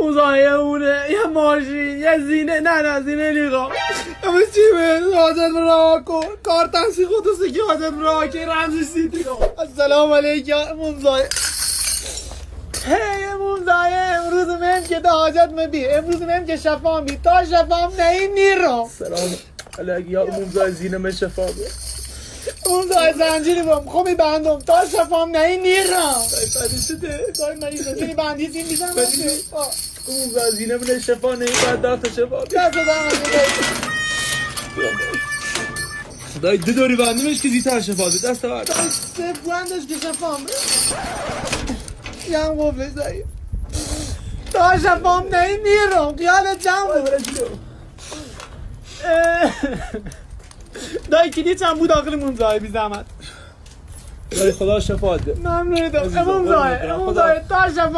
موزایه اونه یه ماشین یه زینه نه زینه لیقا اما چی به حاجت راه کن کار تنسی خودسته که حاجت راه که رمزی سیدی السلام علیکم موزایه هی موزایه امروز مهم که دا حاجت مبی امروز مهم که شفام بی تا شفام نهی نیرم سلام علیکم یا موزایه زینه من شفام موزایه زنجیری بام خوبی بندم تا شفام نهی نیرم بایفردی شده دای مریضه کنی بندی زین بیزن موزایه زینه من شفا نهی باید دست شفا دست دارم دای دو دوری بندیمش که زیتر شفا ده دست ورد سه بوندش که شفام یم قبله زایی تا شفام نهی نیرم خیالت جمع بود دای کلی چند بود آخر موزایه بی زحمت دای خدا شفا ده ممنونی دارم موزایه تا شفام